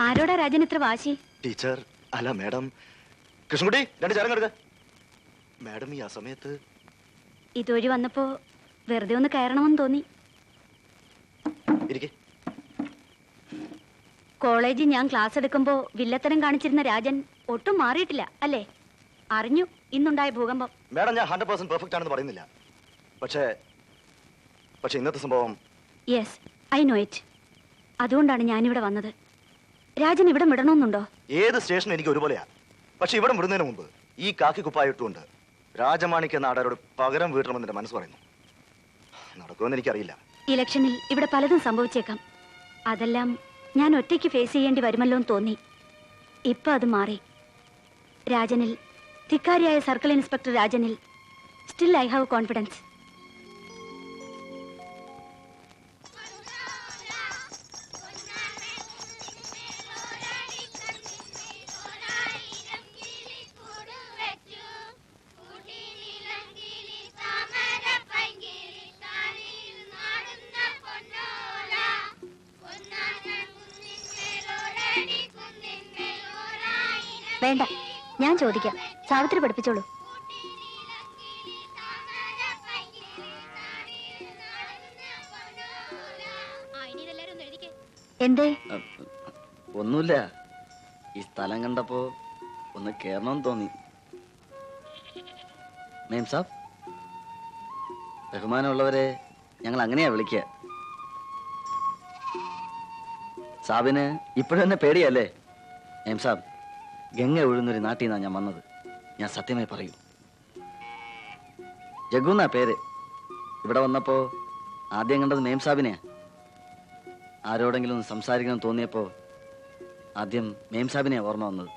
ആരോടാ രാജൻ ഇത്ര വാശി? ടീച്ചർ അല്ല മാഡം. കൃഷ്ണൻകുട്ടി രണ്ട് ചാരം കെടുക്ക. മാഡം ഈ ആ സമയത്ത് ഇതുവഴി വന്നപ്പോ വെറുതെ ഒന്ന് കയറണമെന്ന് തോന്നി. കോളേജിൽ ഞാൻ ക്ലാസ് എടുക്കുമ്പോ വില്ലത്തരം കാണിച്ചിരുന്ന രാജൻ ഒട്ടും മാറിയിട്ടില്ല അല്ലേ? അറിഞ്ഞു ഇന്നുണ്ടായ ഭൂകമ്പം. മാഡം ഞാൻ 100% പെർഫെക്റ്റ് ആണെന്ന് പറയുന്നില്ല. പക്ഷേ ഇന്നത്തെ സംഭവം. Yes, I know it. അതുകൊണ്ടാണ് ഞാനിവിടെ വന്നത്. രാജൻ ഇവിടെ വിടണമെന്നുണ്ടോ? ഏത് സ്റ്റേഷൻ എനിക്ക് ഒരുപോലെയാ. പക്ഷെ ഇവിടെ വിടുന്നതിന് മുമ്പ് ഈ കാക്കി കുപ്പായിട്ടുകൊണ്ട് രാജമാണിക്യ നാടാരോട് പകരം വീട്ടണമെന്ന് എന്റെ മനസ്സ് പറയുന്നു. നടക്കുമെന്ന് എനിക്കറിയില്ല. ഇലക്ഷനിൽ ഇവിടെ പലതും സംഭവിച്ചേക്കാം. അതെല്ലാം ഞാൻ ഒറ്റയ്ക്ക് ഫേസ് ചെയ്യേണ്ടി വരുമല്ലോ എന്ന് തോന്നി. ഇപ്പൊ അത് മാറി. രാജനിൽ, ധിക്കാരിയായ സർക്കിൾ ഇൻസ്പെക്ടർ രാജനിൽ സ്റ്റിൽ ഐ ഹാവ് കോൺഫിഡൻസ്. വേണ്ട, ഞാൻ ചോദിക്കാം. സാവിത്രി പഠിപ്പിച്ചോളൂ. എന്തേ? ഒന്നുമില്ല, ഈ സ്ഥലം കണ്ടപ്പോ ഒന്ന് കേറണമെന്ന് തോന്നി. മേം സാബ്, ബഹുമാനമുള്ളവരെ ഞങ്ങൾ അങ്ങനെയാ വിളിക്കുക. സാബിന് ഇപ്പോഴും എന്നെ പേടിയല്ലേ? മേം സാബ്, ഗംഗ ഒഴുന്നൊരു നാട്ടിൽ നിന്നാണ് ഞാൻ വന്നത്. ഞാൻ സത്യമായി പറയൂ. ജഗ്ഗുന്നാ പേര്. ഇവിടെ വന്നപ്പോ ആദ്യം കണ്ടത് മേം സാബിനെയാ. ആരോടെങ്കിലും ഒന്ന് സംസാരിക്കണം തോന്നിയപ്പോ ആദ്യം മേം സാബിനെയാ ഓർമ്മ വന്നത്.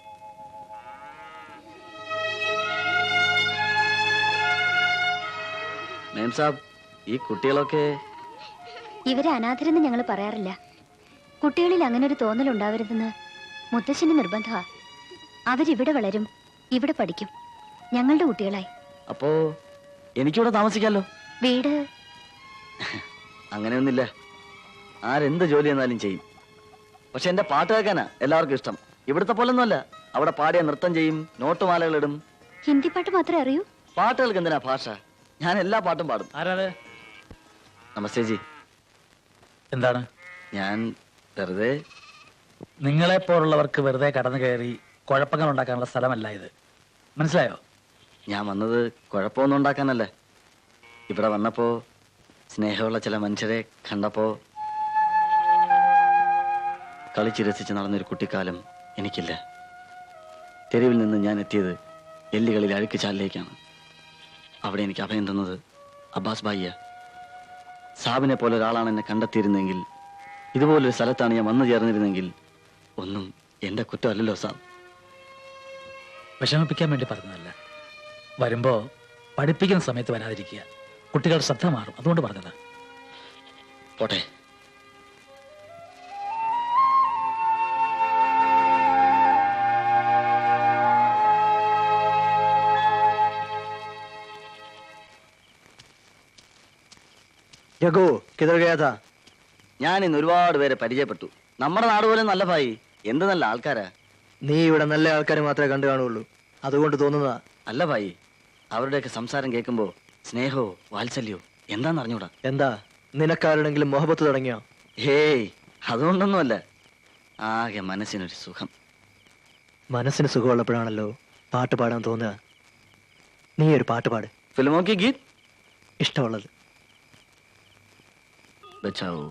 മേം സാബ്, ഈ കുട്ടികളൊക്കെ ഇവരെ അനാഥരെന്ന് ഞങ്ങൾ പറയാറില്ല. കുട്ടികളിൽ അങ്ങനെ ഒരു തോന്നലുണ്ടാവരുതെന്ന് മുത്തശ്ശന്റെ നിർബന്ധമാ. അവരിവിടെ വളരും, ഇവിടെ പഠിക്കും, ഞങ്ങളുടെ കുട്ടികളായി. അപ്പോ എനിക്കിവിടെ താമസിക്കാലോ? വീട് അങ്ങനെയൊന്നുമില്ല. ആരെന്ത് ജോലി എന്നാലും ചെയ്യും. പക്ഷെ എന്റെ പാട്ട് കേൾക്കാനാ എല്ലാവർക്കും ഇഷ്ടം. ഇവിടുത്തെ പോലൊന്നുമല്ല. അവിടെ പാടിയ നൃത്തം ചെയ്യും, നോട്ടുമാലകൾ ഇടും. ഹിന്ദി പാട്ട് മാത്രമേ അറിയൂ? പാട്ടുകൾക്ക് എന്തിനാ ഭാഷ? ഞാൻ എല്ലാ പാട്ടും പാടും. ആരാണ്? നമസ്തേ ജി. എന്താണ്? ഞാൻ വെറുതെ. നിങ്ങളെ പോലുള്ളവർക്ക് വെറുതെ കടന്നു കയറി കുഴപ്പങ്ങൾ ഉണ്ടാക്കാനുള്ള സ്ഥലമല്ല ഇത്, മനസ്സിലായോ? ഞാൻ വന്നത് കുഴപ്പമൊന്നും ഉണ്ടാക്കാനല്ലേ. ഇവിടെ വന്നപ്പോ സ്നേഹമുള്ള ചില മനുഷ്യരെ കണ്ടപ്പോ കളിച്ച് രസിച്ച് നടന്നൊരു കുട്ടിക്കാലം എനിക്കില്ല. തെരുവിൽ നിന്ന് ഞാൻ എത്തിയത് എല്ലുകളിൽ അഴുക്ക് ചാലിലേക്കാണ്. അവിടെ എനിക്ക് അഭയം തന്നത് അബ്ബാസ് ഭായിയ. സാബിനെ പോലെ ഒരാളാണ് എന്നെ കണ്ടെത്തിയിരുന്നെങ്കിൽ, ഇതുപോലൊരു സ്ഥലത്താണ് ഞാൻ വന്നു ചേർന്നിരുന്നെങ്കിൽ ഒന്നും എന്റെ കുറ്റമല്ലല്ലോ സാബ്. വിഷമിപ്പിക്കാൻ വേണ്ടി പറഞ്ഞതല്ല. വരുമ്പോ പഠിപ്പിക്കുന്ന സമയത്ത് വരാതിരിക്കുക. കുട്ടികളുടെ ശ്രദ്ധ മാറും, അതുകൊണ്ട് പറഞ്ഞതാ. പോട്ടെ. ഞാൻ ഇന്ന് ഒരുപാട് പേരെ പരിചയപ്പെട്ടു. നമ്മുടെ നാട് പോലെ നല്ല ഭായി, എന്ത് നല്ല ആൾക്കാരാ. നീ ഇവിടെ നല്ല ആൾക്കാരെ മാത്രമേ കണ്ടു കാണുള്ളൂ, അതുകൊണ്ട് തോന്നുന്നതാ. അല്ല ഭായി, അവരുടെയൊക്കെ സംസാരം കേൾക്കുമ്പോ സ്നേഹോ വാത്സല്യോ എന്താന്ന് അറിഞ്ഞൂടാ. എന്താ, നിനക്കാരുടെങ്കിലും മൊഹബത്ത് തുടങ്ങിയോ? ഹേയ്, അതുകൊണ്ടൊന്നുമല്ല. ആകെ മനസ്സിനൊരു സുഖം. മനസ്സിന് സുഖമുള്ളപ്പോഴാണല്ലോ പാട്ട് പാടാൻ തോന്നുക. നീ ഒരു പാട്ട് പാട്. ഫിലിമോക്കി ഗീത് ഇഷ്ടമുള്ളത്. ബച്ചാവോ.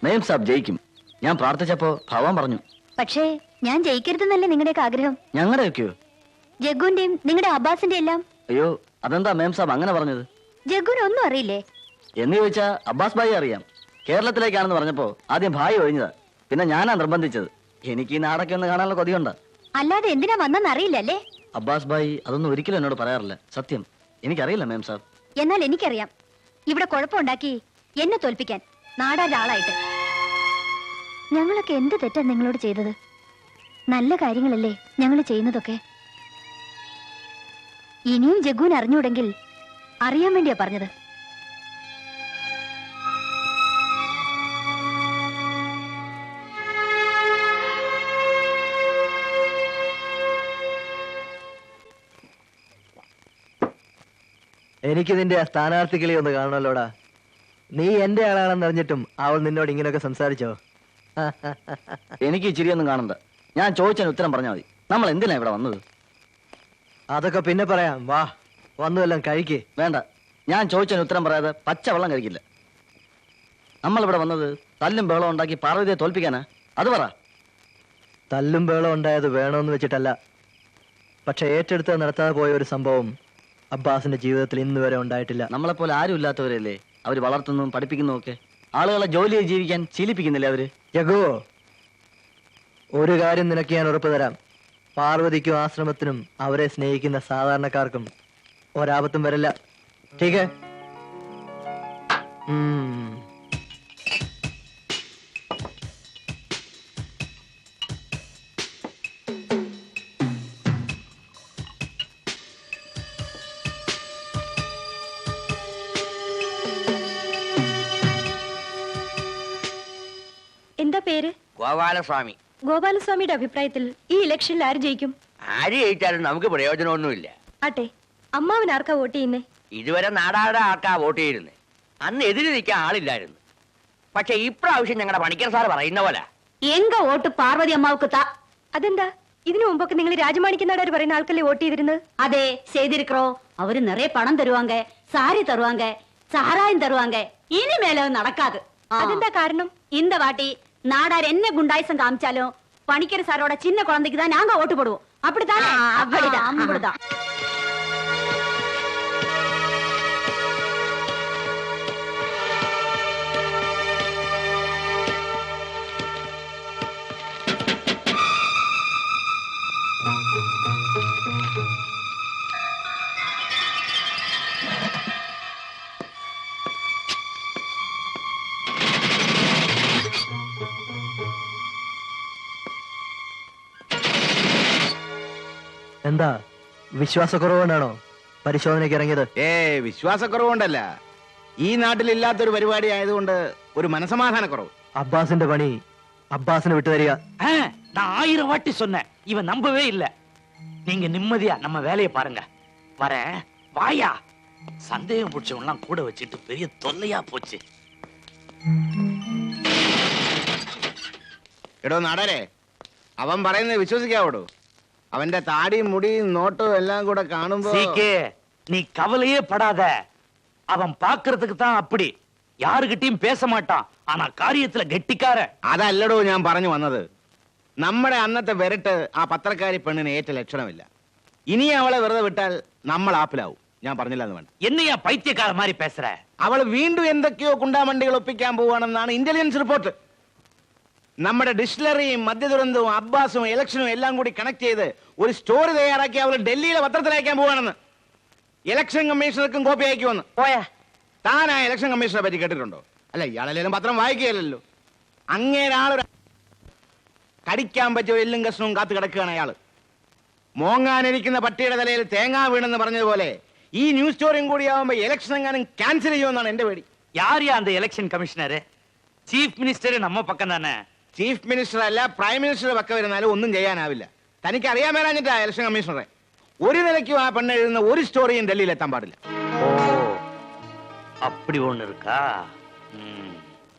മേം സാബ് ജയിക്കും. ഞാൻ പ്രാർത്ഥിച്ചപ്പോ ഭഗവാൻ പറഞ്ഞു. പക്ഷേ ഞാൻ ജയിക്കരുതെന്നല്ലേ നിങ്ങളുടെയൊക്കെ ആഗ്രഹം? ഞങ്ങളുടെയൊക്കെയോ? ജഗ്ഗുന്റെയും നിങ്ങളുടെ അബ്ബാസിന്റെ എല്ലാം. അയ്യോ, അതെന്താ മേം സാബ് അങ്ങനെ പറഞ്ഞത്? ജഗ്ഗുന് ഒന്നും അറിയില്ലേ എന്ന് ചോദിച്ചാ അബ്ബാസ് ഭായി അറിയാം. കേരളത്തിലേക്കാണെന്ന് പറഞ്ഞപ്പോ ആദ്യം ഭായി ഒഴിഞ്ഞതാ, പിന്നെ ഞാനാ നിർബന്ധിച്ചത്. എനിക്ക് ഈ നാടൊക്കെ ഒന്ന് കാണാനുള്ള കൊതിയുണ്ട്. അല്ലാതെ എന്തിനാ വന്നെന്ന് അറിയില്ലല്ലേ? അബ്ബാസ് ഭായി അതൊന്നും ഒരിക്കലും എന്നോട് പറയാറില്ല. സത്യം, എനിക്കറിയില്ല മേം സാബ്. എന്നാൽ എനിക്കറിയാം. ഇവിടെ കുഴപ്പമുണ്ടാക്കി എന്നെ തോൽപ്പിക്കാൻ നാടാന്റെ ആളായിട്ട്. ഞങ്ങളൊക്കെ എന്ത് തെറ്റാ നിങ്ങളോട് ചെയ്തത്? നല്ല കാര്യങ്ങളല്ലേ ഞങ്ങൾ ചെയ്യുന്നതൊക്കെ. ഇനിയും ജഗ്ഗുവിന് അറിഞ്ഞൂടെങ്കിൽ അറിയാൻ വേണ്ടിയാ പറഞ്ഞത്. എനിക്ക് നിന്റെ ആ സ്ഥാനാർത്ഥികളെ ഒന്ന് കാണണമല്ലോടാ. നീ എന്റെ ആളാണെന്ന് അറിഞ്ഞിട്ടും അവൾ നിന്നോട് ഇങ്ങനെയൊക്കെ സംസാരിച്ചോ? എനിക്ക് ഇച്ചിരിയൊന്നും കാണണ്ട. ഞാൻ ചോദിച്ചതിന് ഉത്തരം പറഞ്ഞാൽ മതി. നമ്മൾ എന്തിനാ ഇവിടെ വന്നത്? അതൊക്കെ പിന്നെ പറയാം. വാ, വന്നു എല്ലാം കഴിക്കേ. വേണ്ട, ഞാൻ ചോദിച്ചതിന് ഉത്തരം പറയാതെ പച്ച വെള്ളം കഴിക്കില്ല. നമ്മളിവിടെ വന്നത് തല്ലും ബഹളം ഉണ്ടാക്കി പാർവതിയെ തോൽപ്പിക്കാനാ? അത് പറ. തല്ലും ബേളം ഉണ്ടായത് വേണമെന്ന് വെച്ചിട്ടല്ല. പക്ഷെ ഏറ്റെടുത്ത് നടത്താതെ പോയ ഒരു സംഭവം അബ്ബാസിന്റെ ജീവിതത്തിൽ ഇന്ന് വരെ ഉണ്ടായിട്ടില്ല. നമ്മളെപ്പോലെ ആരും ഇല്ലാത്തവരല്ലേ അവർ വളർത്തുന്നതും പഠിപ്പിക്കുന്നതും ഒക്കെ. ആളുകളെ ജോലി ചെയ്ത് ജീവിക്കാൻ ശീലിപ്പിക്കുന്നില്ല അവര്. യഗോ, ഒരു കാര്യം നിനക്ക് ഞാൻ ഉറപ്പ് തരാം. പാർവതിക്കും ആശ്രമത്തിനും അവരെ സ്നേഹിക്കുന്ന സാധാരണക്കാർക്കും ഒരാപത്തും വരില്ല. ടീക്ക്? എന്താ പേര്? ഗോപാലസ്വാമി. ഗോപാലസ്വാമിയുടെ അഭിപ്രായത്തിൽ ഈ ഇലക്ഷനിൽ ആര് ജയിക്കും? ആര് ജയിച്ചാലും നമുക്ക് പ്രയോജനമൊന്നുമില്ല. ആട്ടെ, അമ്മാവൻ ആർക്കാ വോട്ട് ചെയ്യുന്നേ? ഇതുവരെ നാടാടെ ആർക്കാ വോട്ട് ചെയ്യുന്നത്. അന്ന് എതിര് നിൽക്കാൻ ആളില്ലായിരുന്നു. പക്ഷെ ഇപ്രാവശ്യം ഞങ്ങളുടെ പണിക്കർ സാർ പറയുന്ന പോലെ എങ്ക വോട്ട് പാർവതി അമ്മാവുക്ക് താ. അതെന്താ? ഇതിനു മുമ്പൊക്കെ നിങ്ങൾ രാജമാണിക്യ നാടാർ പറയുന്ന ആൾക്കല്ലേ വോട്ട് ചെയ്തിരുന്നത്? அதே செய்திருக்கிறோம். அவரு நிறைய பணம் தருவாங்க, சாரி தருவாங்க, சாராயம் தருவாங்க. இனிமேல அது நடக்காது. അതെന്താ കാരണം? இந்த வாட்டி நாடார் என்ன குண்டாயசம் காமிச்சாலும் பணிக்கிற சாரோட சின்ன குழந்தைக்கு தான் நாங்க ஓட்டு போடுவோம். அப்படித்தானே? அப்படிதான். அப்படிதான். എന്താ വിശ്വാസക്കുറവുകൊണ്ടാണോ പരിശോധനയ്ക്ക് ഇറങ്ങിയത്? വിശ്വാസക്കുറവുകൊണ്ടല്ല. ഈ നാട്ടിലില്ലാത്തൊരു പരിപാടി ആയതുകൊണ്ട് ഒരു മനസമാധാനക്കുറവ്. അബ്ബാസിന്റെ പണി അബ്ബാസിന് വിട്ടുതരിക. நான் 1000 வாட்டி சொன்னேன், இவன் நம்பவே இல்ல. நீங்க நிம்மதியா நம்ம வேலையை பாருங்க. வரேன், வாயா. சந்தேகம் பிடிச்சவங்கலாம் கூட வச்சுட்டு பெரிய தொல்லையா போச்சு. എടോ നാടരെ, അവൻ പറയുന്നത് വിശ്വസിക്കാവടോ? അവന്റെ താടിയും മുടിയും നോട്ടും എല്ലാം കൂടെ കാണുമ്പോ நீ கவலையே படாத. அவன் பாக்குறதுக்கு தான் அப்படி. யாருகிட்டயும் பேச மாட்டான். ஆனா காரியத்துல கெட்டிக்கார. അതല്ലടോ ഞാൻ പറഞ്ഞു വന്നത്. നമ്മുടെ അന്നത്തെ വിരട്ട് ആ പത്രക്കാരി പെണ്ണിന് ഏറ്റ ലക്ഷണമില്ല. ഇനി അവളെ വെറുതെ വിട്ടാൽ നമ്മൾ ആപ്പിലാവും. ഞാൻ പറഞ്ഞില്ല എന്ന് വേണ്ട. என்னையா பைத்தியக்கார மாதிரி பேசுற? അവൾ വീണ്ടും എന്തൊക്കെയോ കുണ്ടാമണ്ടികൾ ഒപ്പിക്കാൻ പോവാണെന്നാണ് ഇന്റലിജൻസ് റിപ്പോർട്ട്. നമ്മുടെ ഡിസ്റ്റിലറിയും മദ്യദുരന്തവും അബ്ബാസും ഇലക്ഷനും എല്ലാം കൂടി കണക്ട് ചെയ്ത് ഒരു സ്റ്റോറി തയ്യാറാക്കി അവൾ ഡൽഹിയിലെ പത്രത്തിൽ അയക്കാൻ പോവാണെന്ന്. Election കമ്മീഷണർക്കും copy അയക്കുമെന്ന്. போயா. താൻ ആ ഇലക്ഷൻ കമ്മീഷണറെ പറ്റി കേട്ടിട്ടുണ്ടോ? അല്ല, ഇയാളെല്ലാം പത്രം വായിക്കുകയല്ലോ. അങ്ങേരാളൊരു കടിക്കാൻ പറ്റിയ എല്ലും കഷ്ണവും കാത്തു കിടക്കുകയാണ് അയാള്. മോങ്ങാനിരിക്കുന്ന പട്ടിയുടെ തലയിൽ തേങ്ങാ വീണെന്ന് പറഞ്ഞതുപോലെ ഈ ന്യൂസ് സ്റ്റോറിയും കൂടി ആവുമ്പോ ഇലക്ഷൻ എങ്ങാനും ക്യാൻസൽ ചെയ്യുമെന്നാണ് എന്റെ പേടി. யாரியா அந்த எலெக்ஷன் கமிஷனர்? சீஃப் மினிஸ்டர் நம்ம பக்கம் தானே. ചീഫ് മിനിസ്റ്റർ അല്ല, പ്രൈം മിനിസ്റ്റർ പക്ക വരുന്നാലും ഒന്നും ചെയ്യാനാവില്ല. തനിക്ക് അറിയാൻ മേലാഞ്ഞിട്ടാ ഇലക്ഷൻ കമ്മീഷണറെ. ഒരു നിലയ്ക്കും ആ പെണ്ണ് എഴുതുന്ന ഒരു സ്റ്റോറിയും ഡൽഹിയിൽ എത്താൻ പാടില്ല. ஓ, அப்படி ஒண்ணு இருக்கா?